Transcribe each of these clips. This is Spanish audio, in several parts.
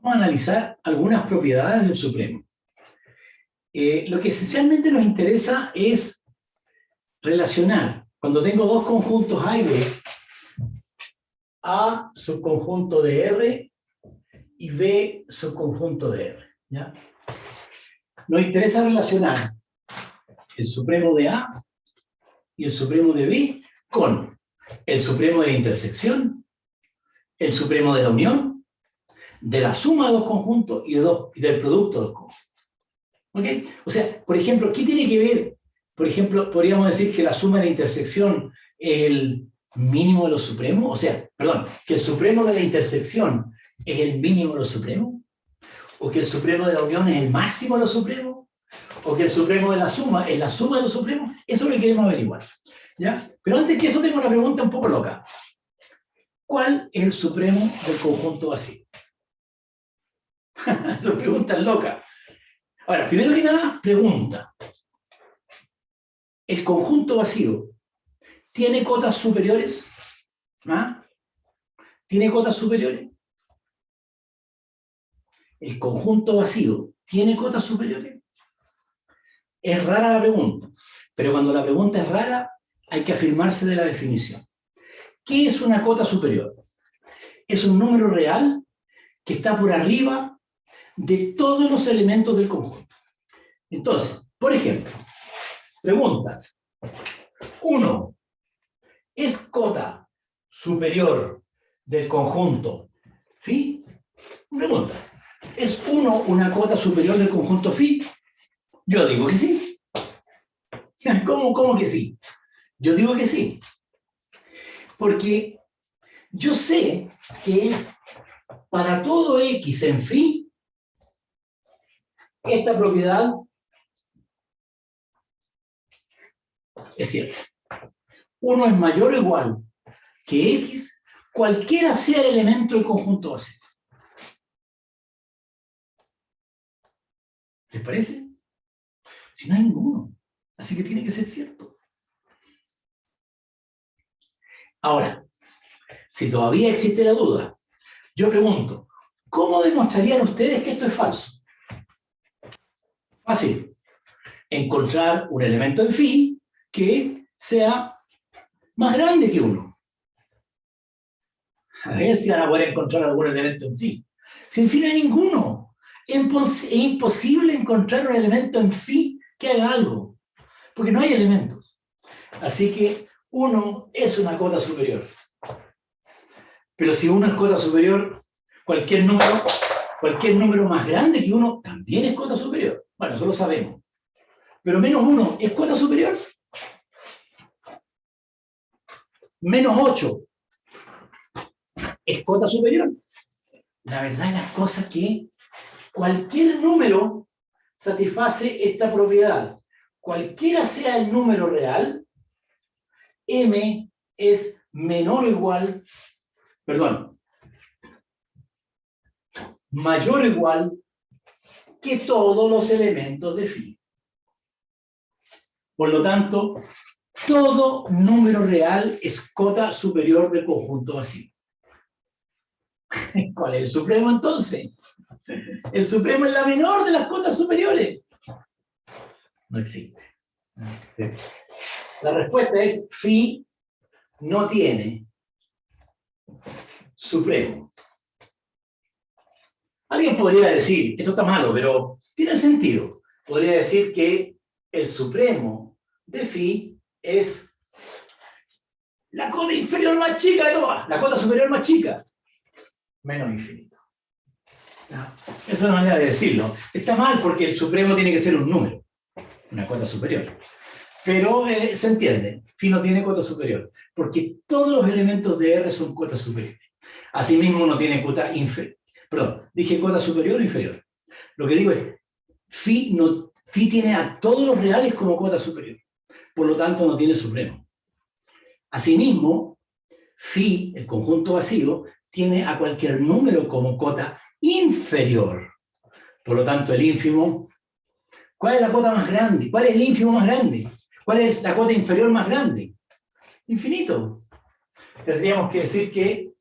Vamos a analizar algunas propiedades del supremo. Lo que esencialmente nos interesa es relacionar, cuando tengo dos conjuntos A y B, A subconjunto de R y B subconjunto de R. ¿Ya? Nos interesa relacionar el supremo de A y el supremo de B con el supremo de la intersección, el supremo de la unión, de la suma de dos conjuntos y del producto de dos conjuntos. ¿Okay? O sea, por ejemplo, ¿qué tiene que ver? Por ejemplo, podríamos decir que la suma de la intersección es el mínimo de los supremos, o sea, perdón, que el supremo de la intersección es el mínimo de los supremos, o que el supremo de la unión es el máximo de los supremos, o que el supremo de la suma es la suma de los supremos. Eso es lo que queremos averiguar. ¿Ya? Pero antes que eso tengo una pregunta un poco loca. ¿Cuál es el supremo del conjunto vacío? Son preguntas locas. Ahora, primero que nada, pregunta. ¿El conjunto vacío tiene cotas superiores? ¿Ah? ¿Tiene cotas superiores? ¿El conjunto vacío tiene cotas superiores? Es rara la pregunta, pero cuando la pregunta es rara, hay que afirmarse de la definición. ¿Qué es una cota superior? Es un número real que está por arriba de todos los elementos del conjunto. Entonces, por ejemplo, pregunta. 1. ¿Es cota superior del conjunto phi? Pregunta. ¿Es 1 una cota superior del conjunto phi? Yo digo que sí. ¿Cómo que sí? Yo digo que sí. Porque yo sé que para todo x en phi, esta propiedad es cierta. 1 es mayor o igual que x, cualquiera sea el elemento del conjunto vacío. ¿Les parece? Si no hay ninguno. Así que tiene que ser cierto. Ahora, si todavía existe la duda, yo pregunto, ¿cómo demostrarían ustedes que esto es falso? Fácil. Encontrar un elemento en phi que sea más grande que 1. A ver si van a poder encontrar algún elemento en phi. Si en phi no hay ninguno. Es imposible encontrar un elemento en phi que haga algo, porque no hay elementos. Así que 1 es una cota superior. Pero si 1 es cota superior, cualquier número más grande que 1 también es cota superior. Bueno, eso lo sabemos. Pero menos 1 es cota superior. Menos 8 es cota superior. La verdad es las cosas que cualquier número satisface esta propiedad. Cualquiera sea el número real, m es menor o igual, mayor o igual que todos los elementos de phi. Por lo tanto, todo número real es cota superior del conjunto vacío. ¿Cuál es el supremo entonces? El supremo es la menor de las cotas superiores. No existe. La respuesta es phi no tiene supremo. Alguien podría decir, esto está malo, pero tiene sentido. Podría decir que el supremo de phi es la cota inferior más chica de todas, la cota superior más chica, menos infinito. ¿No? Esa es una manera de decirlo. Está mal porque el supremo tiene que ser un número, una cota superior. Pero se entiende, phi no tiene cota superior, porque todos los elementos de R son cotas superiores. Asimismo no tiene cota inferior. Perdón, dije cota superior o inferior. Lo que digo es, phi tiene a todos los reales como cota superior. Por lo tanto, no tiene supremo. Asimismo, phi, el conjunto vacío, tiene a cualquier número como cota inferior. Por lo tanto, el ínfimo, ¿cuál es la cota más grande? ¿Cuál es el ínfimo más grande? ¿Cuál es la cota inferior más grande? Infinito. Tendríamos que decir que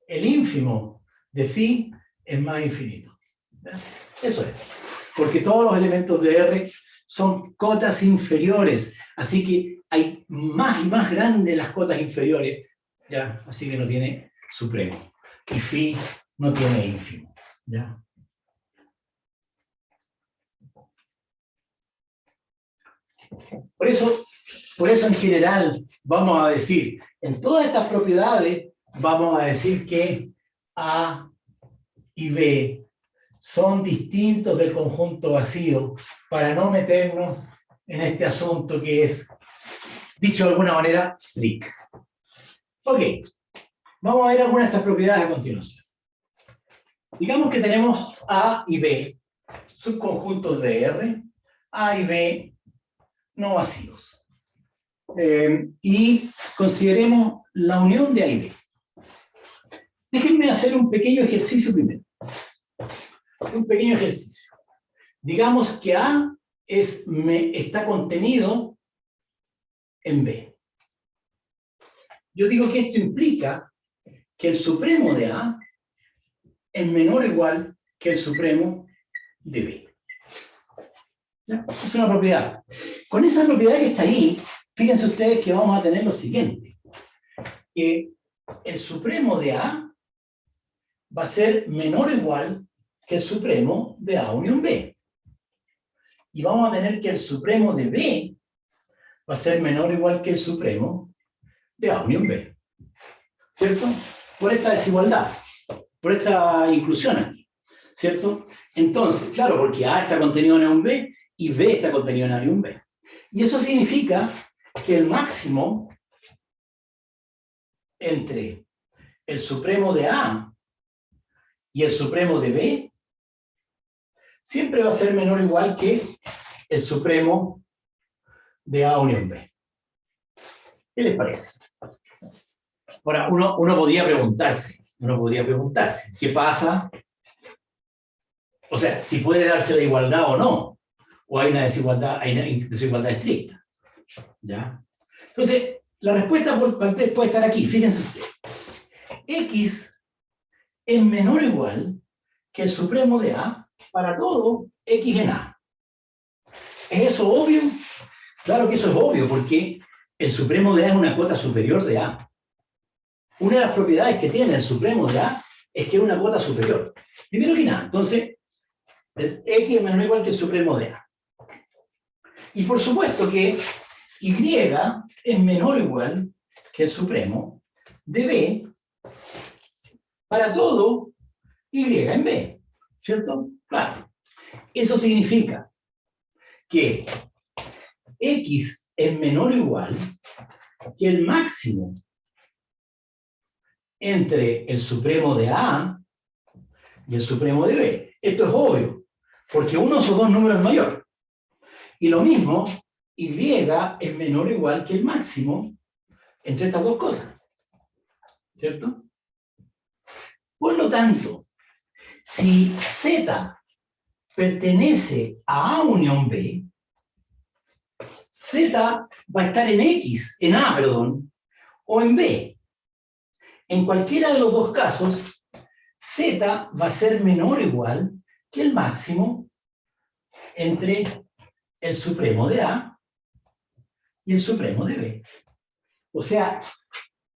el ínfimo de phi es más infinito. ¿Ya? Eso es. Porque todos los elementos de R son cotas inferiores. Así que hay más y más grandes las cotas inferiores. ¿Ya? Así que no tiene supremo. Y phi no tiene ínfimo. ¿Ya? Por eso en general vamos a decir, en todas estas propiedades vamos a decir que A y B son distintos del conjunto vacío para no meternos en este asunto que es, dicho de alguna manera, freak. Ok, vamos a ver algunas de estas propiedades a continuación. Digamos que tenemos A y B, subconjuntos de R, A y B no vacíos. Y consideremos la unión de A y B. Déjenme hacer un pequeño ejercicio primero. Un pequeño ejercicio. Digamos que A está contenido en B. Yo digo que esto implica que el supremo de A es menor o igual que el supremo de B. ¿Ya? Es una propiedad. Con esa propiedad que está ahí, fíjense ustedes que vamos a tener lo siguiente. Que el supremo de A va a ser menor o igual que el supremo de A unión B. Y vamos a tener que el supremo de B va a ser menor o igual que el supremo de A unión B. ¿Cierto? Por esta desigualdad, por esta inclusión aquí. ¿Cierto? Entonces, claro, porque A está contenido en A unión B y B está contenido en A unión B. Y eso significa que el máximo entre el supremo de A y el supremo de B siempre va a ser menor o igual que el supremo de A unión B. ¿Qué les parece? Ahora, uno podría preguntarse, ¿qué pasa? O sea, si puede darse la igualdad o no, o hay una desigualdad estricta. ¿Ya? Entonces, la respuesta puede estar aquí, fíjense ustedes. X es menor o igual que el supremo de A para todo X en A. ¿Es eso obvio? Claro que eso es obvio, porque el supremo de A es una cuota superior de A. Una de las propiedades que tiene el supremo de A es que es una cuota superior. Primero que nada, entonces, X es menor o igual que el supremo de A. Y por supuesto que Y es menor o igual que el supremo de B para todo Y en B. ¿Cierto? Claro. Eso significa que X es menor o igual que el máximo entre el supremo de A y el supremo de B. Esto es obvio, porque uno de esos dos números es mayor. Y lo mismo, Y es menor o igual que el máximo entre estas dos cosas. ¿Cierto? Por lo tanto, si Z pertenece a A unión B, Z va a estar en X, en A, perdón, o en B. En cualquiera de los dos casos, Z va a ser menor o igual que el máximo entre el supremo de A y el supremo de B. O sea,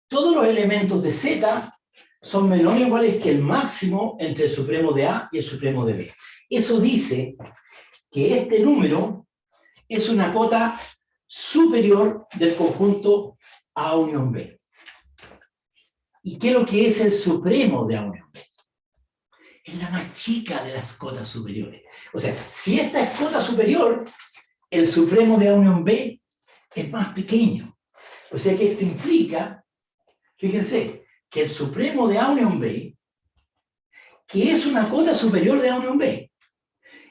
todos los elementos de Z son menores o iguales que el máximo entre el supremo de A y el supremo de B. Eso dice que este número es una cota superior del conjunto A unión B. ¿Y qué es lo que es el supremo de A unión B? Es la más chica de las cotas superiores. O sea, si esta es cota superior, el supremo de A unión B es más pequeño. O sea que esto implica, fíjense, que el supremo de A unión B, que es una cota superior de A unión B,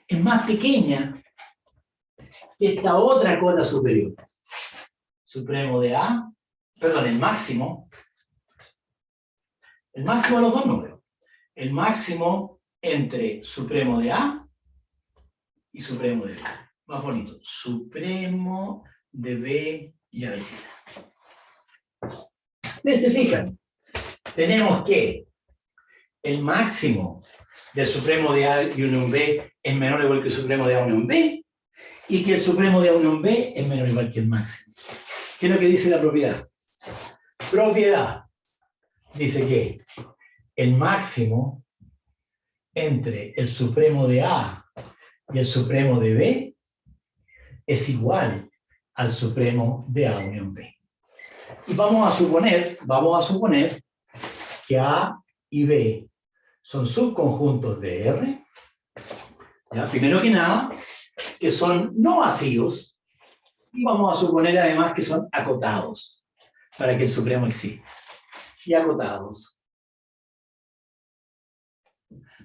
es más pequeña que esta otra cota superior. Supremo de A, perdón, el máximo de los dos números. El máximo entre supremo de A y supremo de B. Más bonito. Supremo de B y ABC. Ustedes se fijan, tenemos que el máximo del supremo de A y unión B es menor o igual que el supremo de A unión B, y que el supremo de A unión B es menor o igual que el máximo. ¿Qué es lo que dice la propiedad? Propiedad dice que el máximo entre el supremo de A y el supremo de B es igual al supremo de A unión B. Y vamos a suponer que A y B son subconjuntos de R. ¿Ya? Primero que nada, que son no vacíos, y vamos a suponer además que son acotados para que el supremo exista. Y acotados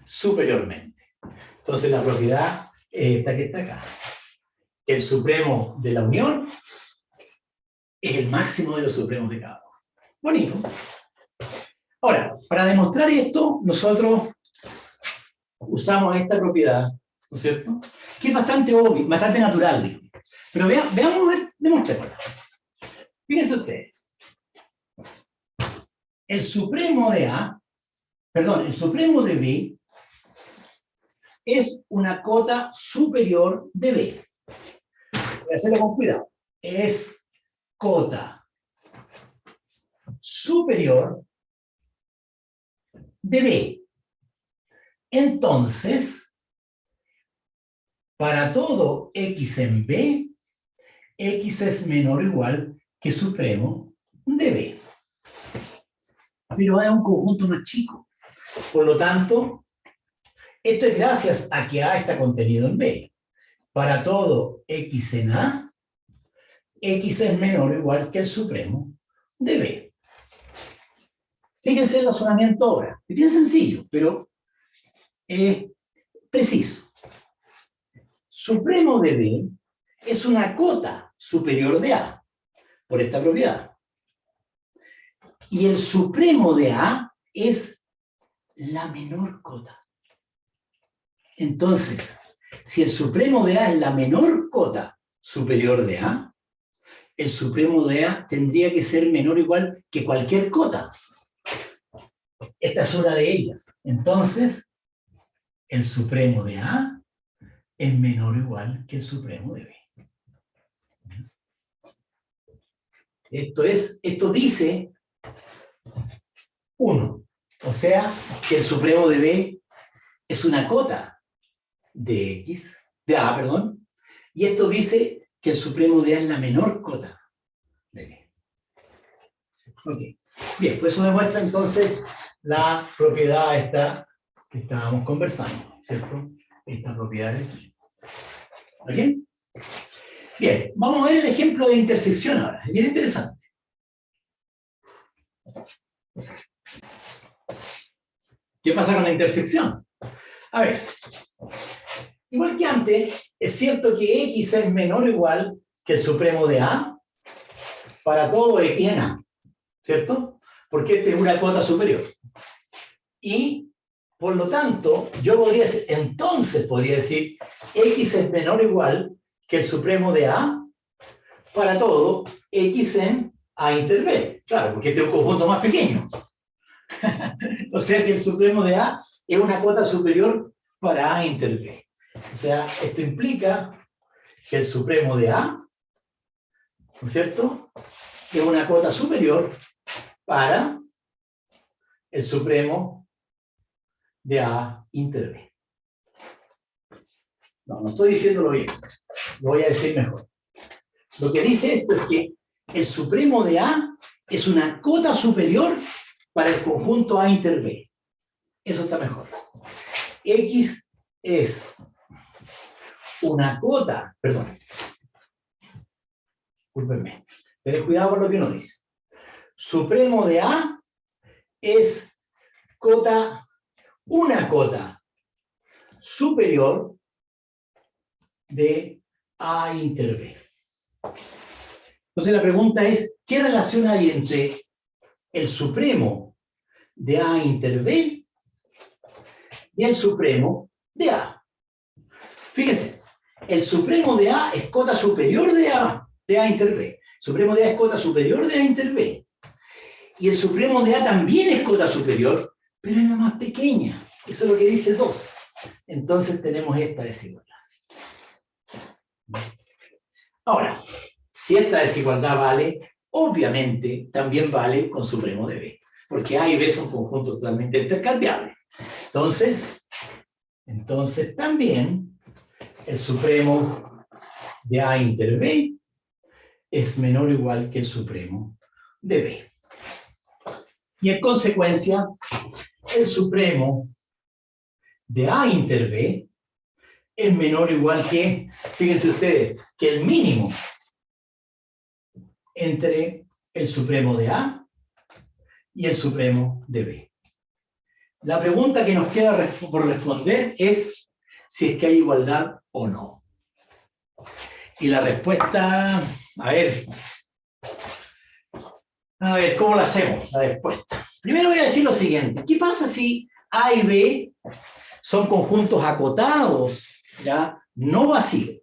superiormente. Entonces la propiedad es esta que está acá. El supremo de la unión es el máximo de los supremos de cada uno. Bonito. Ahora, para demostrar esto, nosotros usamos esta propiedad, ¿no es cierto? Que es bastante obvia, bastante natural, digo. Pero veamos, demostrémosla. Fíjense ustedes. El supremo de A, perdón, el supremo de B es una cota superior de B. Voy a hacerlo con cuidado. Es cota superior de B. Entonces, para todo X en B, X es menor o igual que supremo de B. Pero es un conjunto más chico. Por lo tanto, esto es gracias a que A está contenido en B. Para todo X en A, X es menor o igual que el supremo de B. Fíjense el razonamiento ahora. Es bien sencillo, pero preciso. Supremo de B es una cota superior de A, por esta propiedad. Y el supremo de A es la menor cota. Entonces, si el supremo de A es la menor cota superior de A, el supremo de A tendría que ser menor o igual que cualquier cota. Esta es una de ellas. Entonces, el supremo de A es menor o igual que el supremo de B. Esto dice 1. O sea, que el supremo de B es una cota de A, perdón, y esto dice que el supremo de A es la menor cota de B. Ok. Bien, pues eso demuestra entonces la propiedad esta que estábamos conversando, ¿cierto? Esta propiedad de aquí. ¿Ok? Bien, vamos a ver el ejemplo de intersección ahora. Es bien interesante. ¿Qué pasa con la intersección? A ver, igual que antes, es cierto que X es menor o igual que el supremo de A para todo X en A, ¿cierto? Porque esta es una cota superior. Y, por lo tanto, yo podría decir, entonces podría decir, X es menor o igual que el supremo de A para todo X en A inter B. Claro, porque este es un conjunto más pequeño. O sea que el supremo de A es una cota superior para A inter B. O sea, esto implica que el supremo de A, ¿no es cierto?, es una cota superior para el supremo de A inter B. No estoy diciéndolo bien. Lo voy a decir mejor. Lo que dice esto es que el supremo de A es una cota superior para el conjunto A inter B. Eso está mejor. X es una cota, perdón. Discúlpenme. Tened cuidado con lo que uno dice. Supremo de A es una cota superior de A inter B. Entonces la pregunta es, ¿qué relación hay entre el supremo de A inter B y el supremo de A? Fíjense, el supremo de A es cota superior de A inter B. El supremo de A es cota superior de A inter B. Y el supremo de A también es cota superior, pero es la más pequeña. Eso es lo que dice 2. Entonces tenemos esta desigualdad. Ahora, si esta desigualdad vale, obviamente también vale con supremo de B, porque A y B son conjuntos totalmente intercambiables. Entonces también el supremo de A inter B es menor o igual que el supremo de B. Y en consecuencia, el supremo de A inter B es menor o igual que, fíjense ustedes, que el mínimo entre el supremo de A y el supremo de B. La pregunta que nos queda por responder es si es que hay igualdad o no. Y la respuesta, a ver, ¿cómo la hacemos? La respuesta. Primero voy a decir lo siguiente. ¿Qué pasa si A y B son conjuntos acotados, ya, no vacíos?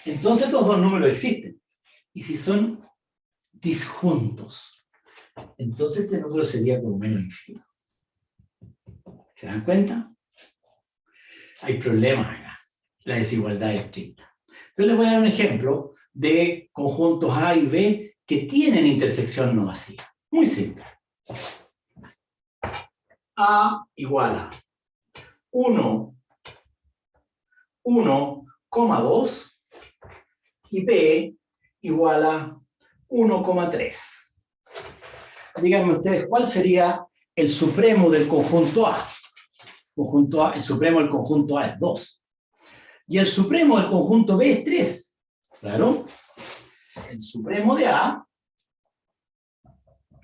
Entonces estos dos números existen. Y si son disjuntos, entonces este número sería por lo menos infinito. ¿Se dan cuenta? Hay problemas acá. La desigualdad es estricta. Yo les voy a dar un ejemplo de conjuntos A y B que tienen intersección no vacía. Muy simple. A igual a 1, 1,2 y B igual a 1,3. Díganme ustedes, ¿cuál sería el supremo del conjunto A? El supremo del conjunto A es 2. Y el supremo del conjunto B es 3. Claro. El supremo de A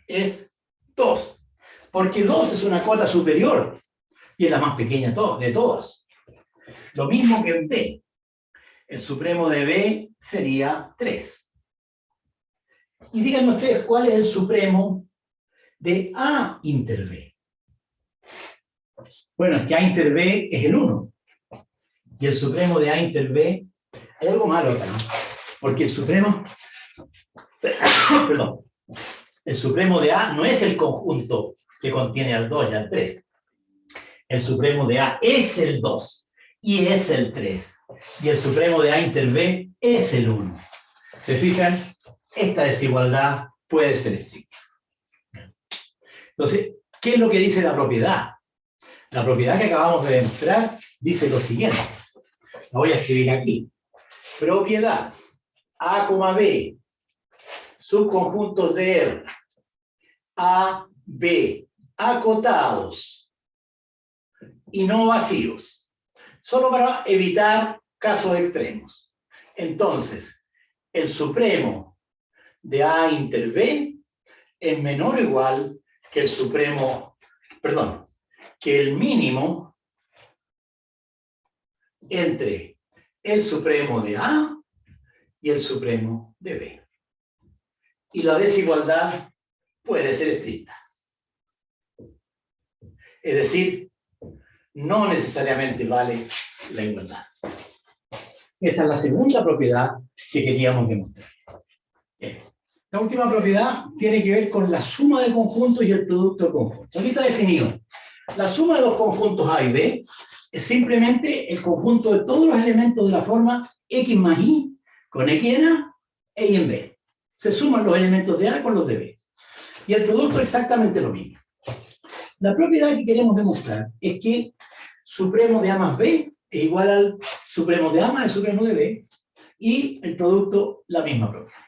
es 2. Porque 2 es una cota superior. Y es la más pequeña de todas. Lo mismo que en B. El supremo de B sería 3. Y díganme ustedes cuál es el supremo de A inter B. Bueno, es que A inter B es el 1. Y el supremo de A inter B, hay algo malo acá, ¿no? Porque el supremo, perdón, el supremo de A no es el conjunto que contiene al 2 y al 3. El supremo de A es el 2 y es el 3. Y el supremo de A inter B es el 1. ¿Se fijan? Esta desigualdad puede ser estricta. Entonces, ¿qué es lo que dice la propiedad? La propiedad que acabamos de demostrar dice lo siguiente. La voy a escribir aquí. Propiedad A, B, subconjuntos de R, A, B, acotados y no vacíos. Solo para evitar casos extremos. Entonces, el supremo de A inter B es menor o igual que el supremo, perdón, que el mínimo entre el supremo de A y el supremo de B. Y la desigualdad puede ser estricta. Es decir, no necesariamente vale la igualdad. Esa es la segunda propiedad que queríamos demostrar. La última propiedad tiene que ver con la suma de conjuntos y el producto de conjuntos. Aquí está definido. La suma de los conjuntos A y B es simplemente el conjunto de todos los elementos de la forma X más Y con X en A e Y en B. Se suman los elementos de A con los de B. Y el producto es exactamente lo mismo. La propiedad que queremos demostrar es que supremo de A más B es igual al supremo de A más el supremo de B y el producto la misma propiedad.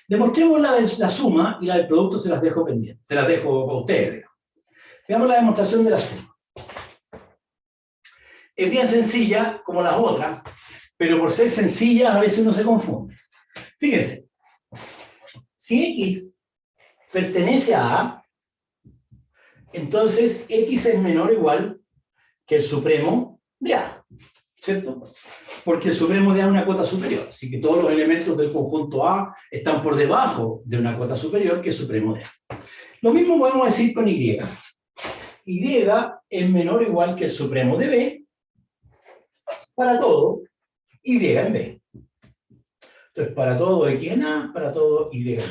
Demostremos la suma y la del producto se las dejo pendientes. Se las dejo a ustedes. Veamos la demostración de la suma. Es bien sencilla como las otras, pero por ser sencilla a veces uno se confunde. Fíjense, si X pertenece a A, entonces X es menor o igual que el supremo de A, ¿cierto? Porque el supremo de A es una cota superior, así que todos los elementos del conjunto A están por debajo de una cota superior que el supremo de A. Lo mismo podemos decir con Y. Y es menor o igual que el supremo de B para todo Y en B. Entonces, para todo X en A, para todo Y en B.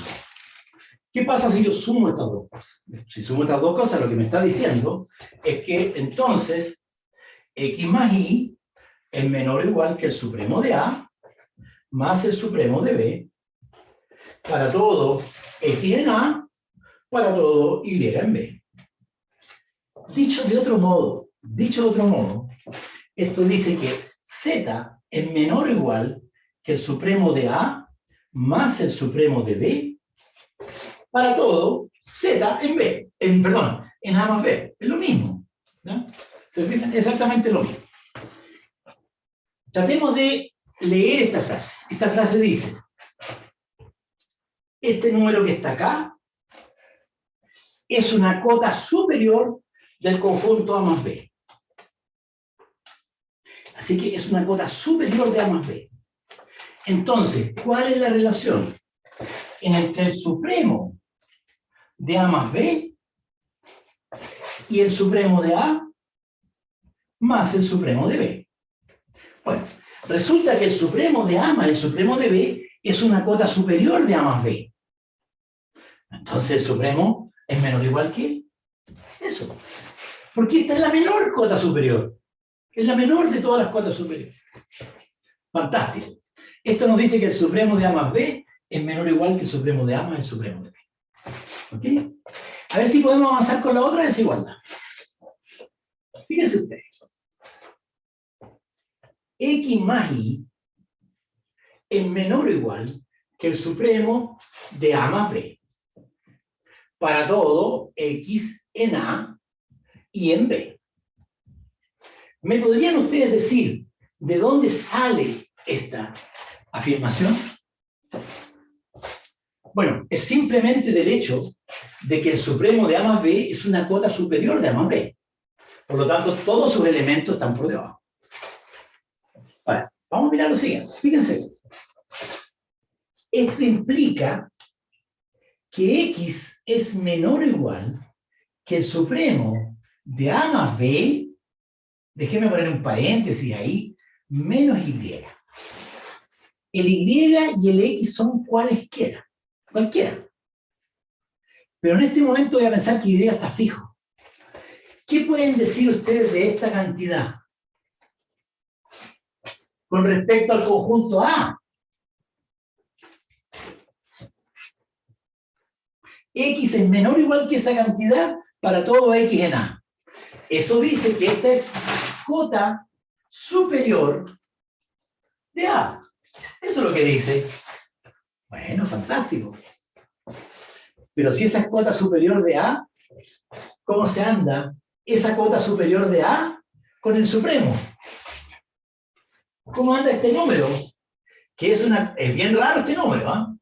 ¿Qué pasa si yo sumo estas dos cosas? Si sumo estas dos cosas, lo que me está diciendo es que entonces x más y es menor o igual que el supremo de A más el supremo de B para todo x en A, para todo y en B. Dicho de otro modo, esto dice que z es menor o igual que el supremo de A más el supremo de B para todo z en B, en A más B. Es lo mismo. ¿No? ¿Se fijan? Exactamente lo mismo. Tratemos de leer esta frase. Esta frase dice, este número que está acá es una cota superior del conjunto A más B. Así que es una cota superior de A más B. Entonces, ¿cuál es la relación entre el supremo de A más B y el supremo de A más el supremo de B? Bueno, resulta que el supremo de A más el supremo de B es una cota superior de A más B. Entonces el supremo es menor o igual que eso. Porque esta es la menor cota superior. Es la menor de todas las cotas superiores. Fantástico. Esto nos dice que el supremo de A más B es menor o igual que el supremo de A más el supremo de B. ¿Ok? A ver si podemos avanzar con la otra desigualdad. Fíjense ustedes. X más Y es menor o igual que el supremo de A más B. Para todo X en A y en B. ¿Me podrían ustedes decir de dónde sale esta afirmación? Bueno, es simplemente del hecho de que el supremo de A más B es una cota superior de A más B. Por lo tanto, todos sus elementos están por debajo. Ahora, vamos a mirar lo siguiente. Fíjense. Esto implica que X es menor o igual que el supremo de A más B, déjenme poner un paréntesis ahí, menos Y. El Y y el X son cualesquiera, cualquiera. Pero en este momento voy a pensar que Y está fijo. ¿Qué pueden decir ustedes de esta cantidad con respecto al conjunto A? X es menor o igual que esa cantidad para todo X en A. Eso dice que esta es cota superior de A. Eso es lo que dice. Bueno, fantástico. Pero si esa es cota superior de A, ¿cómo se anda esa cota superior de A con el supremo? ¿Cómo anda este número? Que es bien raro este número, ¿ah?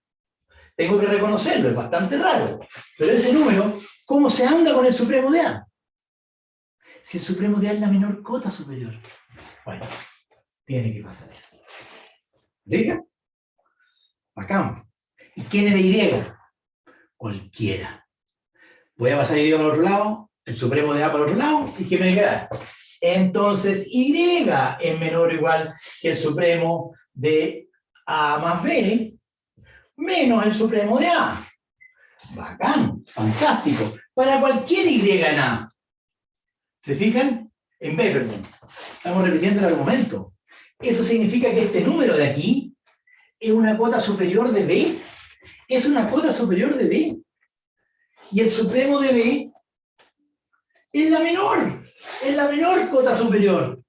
Tengo que reconocerlo, es bastante raro. Pero ese número, ¿cómo se anda con el supremo de A? Si el supremo de A es la menor cota superior. Bueno, tiene que pasar eso. ¿Liga? Bacán. ¿Y quién era Y? Cualquiera. Voy a pasar Y para el otro lado, el supremo de A para el otro lado, ¿y qué me queda? Entonces, Y es menor o igual que el supremo de A más B, menos el supremo de A. Bacán, fantástico. Para cualquier Y en A. ¿Se fijan? En B, perdón. Estamos repitiendo el argumento. Eso significa que este número de aquí es una cota superior de B. Es una cota superior de B. Y el supremo de B es la menor cota superior.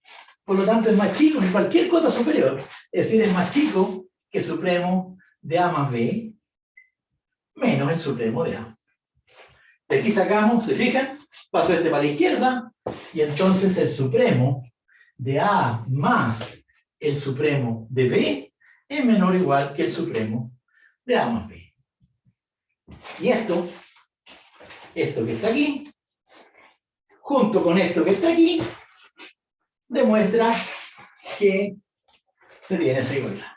Por lo tanto, es más chico que cualquier cota superior. Es decir, es más chico que el supremo de A más B menos el supremo de A. De aquí sacamos, ¿se fijan? Paso este para la izquierda y entonces el supremo de A más el supremo de B es menor o igual que el supremo de A más B. Y esto que está aquí, junto con esto que está aquí, demuestra que se tiene esa igualdad.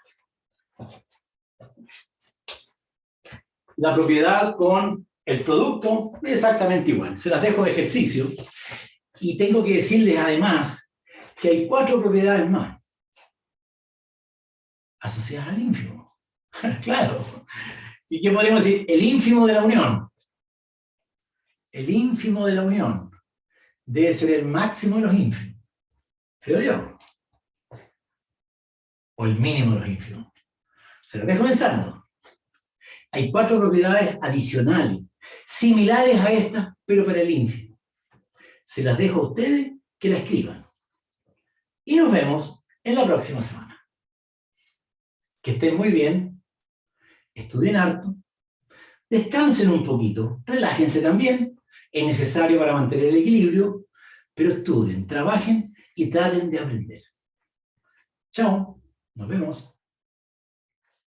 La propiedad con el producto es exactamente igual. Se las dejo de ejercicio. Y tengo que decirles además que hay 4 propiedades más asociadas al ínfimo. Claro. ¿Y qué podríamos decir? El ínfimo de la unión. El ínfimo de la unión debe ser el máximo de los ínfimos, creo yo. O el mínimo de los ínfimos. Se lo dejo pensando. Hay 4 propiedades adicionales, similares a estas, pero para el ínfimo. Se las dejo a ustedes que la escriban. Y nos vemos en la próxima semana. Que estén muy bien, estudien harto, descansen un poquito, relájense también, es necesario para mantener el equilibrio, pero estudien, trabajen y traten de aprender. Chao, nos vemos.